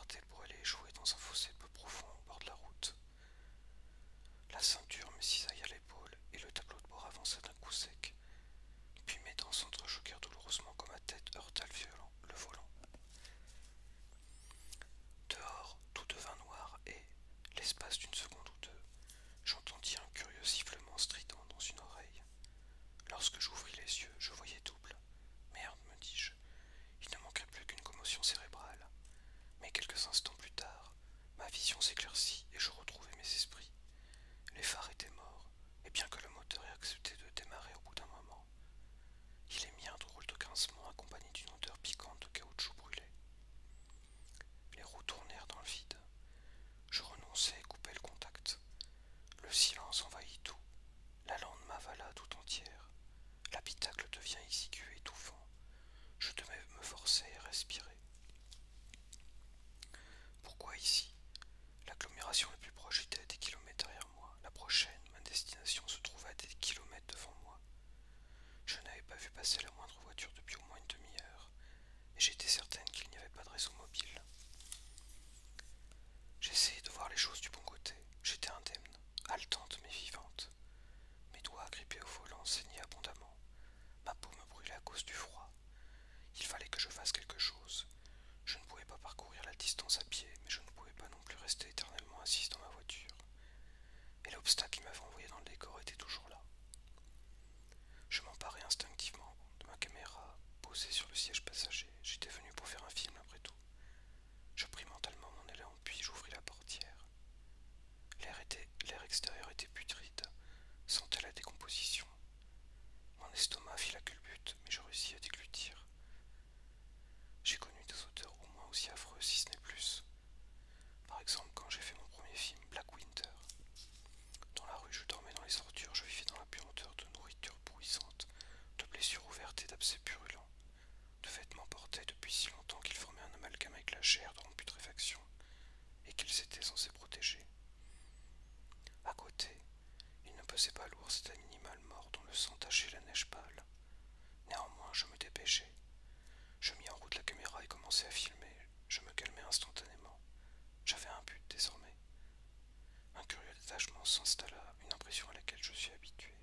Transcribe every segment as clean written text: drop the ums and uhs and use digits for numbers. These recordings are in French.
partait pour aller échouer dans un fossé peu profond au bord de la route. La ceinture me cisailla à l'épaule et le tableau de bord avança d'un coup sec. Puis mes dents s'entrechoquèrent douloureusement quand ma tête heurta le volant. Dehors, tout devint noir et, l'espace d'une seconde ou deux, j'entendis un curieux sifflement strident dans une oreille. Lorsque j'ouvris les yeux, je voyais double. Merde, me dis-je, il ne manquerait plus qu'une commotion cérébrale. Mais quelques instants plus tard, ma vision s'éclaircit et je retrouvai mes esprits. Les phares étaient morts, et bien que le moteur ait accepté de démarrer au bout d'un moment, il émit un drôle de grincement accompagné d'une odeur piquante de caoutchouc brûlé. Les roues tournèrent dans le vide. Je renonçai et coupai le contact. Le silence envahit tout. La lande m'avala tout entière. L'habitacle devient exigu et étouffant. Je devais me forcer et respirer. Pourquoi ici? L'agglomération la plus proche était à des kilomètres derrière moi. La prochaine, ma destination, se trouvait à des kilomètres devant moi. Je n'avais pas vu passer la moindre voiture depuis au moins une demi-heure, et j'étais certaine qu'il n'y avait pas de réseau mobile. J'essayais de voir les choses du bon côté. J'étais indemne, haletante mais vivante. Mes doigts agrippés au volant saignaient abondamment. Ma peau me brûlait à cause du froid. Il fallait que je fasse quelque chose. Je ne pouvais pas parcourir la distance à pied, mais je ne pouvais pas non plus rester éternellement assise dans ma voiture. Et l'obstacle qui m'avait envoyé dans le décor était toujours là. Je m'emparai instinctivement de ma caméra posée sur le siège passager. J'étais venu pour faire un film après tout. Je pris mentalement mon élan, puis j'ouvris la portière. L'air extérieur était putride, sentait la décomposition. Mon estomac fit la culbute, mais je réussis à déglutir. J'ai connu des odeurs au moins aussi affreuses, si ce n'est plus. Par exemple, quand j'ai fait mon premier film, Black Winter. Dans la rue, je dormais dans les ordures, je vivais dans la puanteur de nourriture pourrissante, de blessures ouvertes et d'abcès purulents, de vêtements portés depuis si longtemps qu'ils formaient un amalgame avec la chair en putréfaction, et qu'ils étaient censés protéger. À côté, il ne pesait pas lourd cet animal mort dont le sang tachait la neige pâle. Néanmoins, je me dépêchai. Je mis en route la caméra et commençai à filmer. Je me calmai instantanément. J'avais un but désormais. Un curieux détachement s'installa, une impression à laquelle je suis habitué,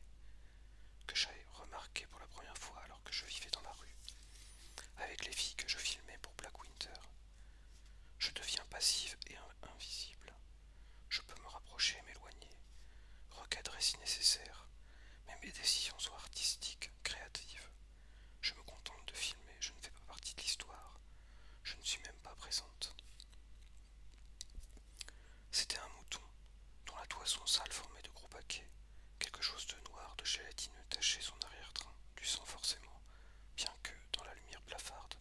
que j'avais remarqué pour la première fois alors que je vivais dans la rue, avec les filles que je filmais pour Black Winter. Je deviens passive et invisible. Je peux me rapprocher et m'éloigner, recadrer si nécessaire, mais mes décisions sont artistiques, créatives. Je me contente de filmer, je ne fais pas partie de l'histoire, je ne suis même pas présente. C'était un mouton, dont la toison sale formait de gros paquets. Quelque chose de noir, de gélatineux tachait son arrière-train, du sang forcément, bien que, dans la lumière blafarde,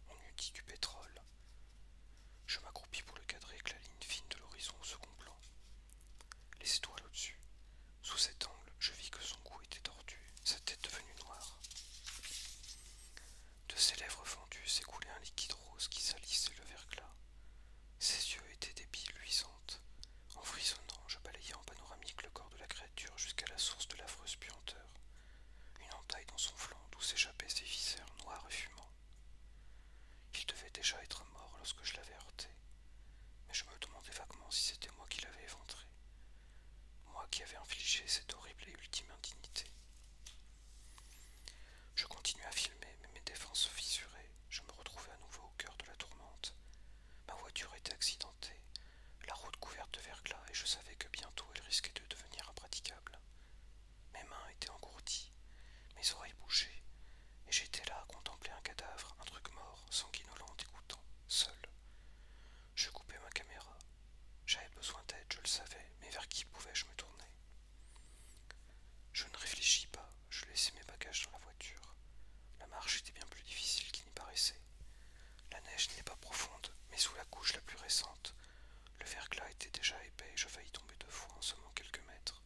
on eût dit du pétrole. Je m'accroupis pour le cadrer avec la ligne fine de l'horizon au second plan. Les étoiles au-dessus. Sous cet angle, je vis que son cou était tordu, sa tête devenue noire. De ses lèvres fendues s'écoulait un liquide rose qui salissait le verglas. Ses yeux étaient des billes luisantes. En frissonnant, je balayai en panoramique le corps de la créature jusqu'à la source de l'affreuse puanteur. Une entaille dans son flanc d'où s'échappaient ses viscères noirs et fumants. Il devait déjà être mort lorsque je l'avais heurté, mais je me demandais vaguement si c'était moi qui l'avais éventré, moi qui avais infligé cette horrible et ultime indignité. Je continuai à filmer, mais mes défenses se fissuraient. Je me retrouvais à nouveau au cœur de la tourmente. Ma voiture était accidentée, la route couverte de verglas, et je savais que bientôt elle risquait de devenir impraticable. Mes mains étaient engourdies, mes oreilles bouchaient, et j'étais là à contempler un cadavre, un truc mort, sanguinolent, dégoûtant, seul. Je coupais ma caméra. J'avais besoin d'aide, je le savais, mais vers qui pouvais-je me tourner? Je ne réfléchis pas, je laissai mes bagages dans la voiture. La marche était bien plus difficile qu'il n'y paraissait. La neige n'est pas profonde, mais sous la couche la plus récente, le verglas était déjà épais et je faillis tomber 2 fois en seulement quelques mètres.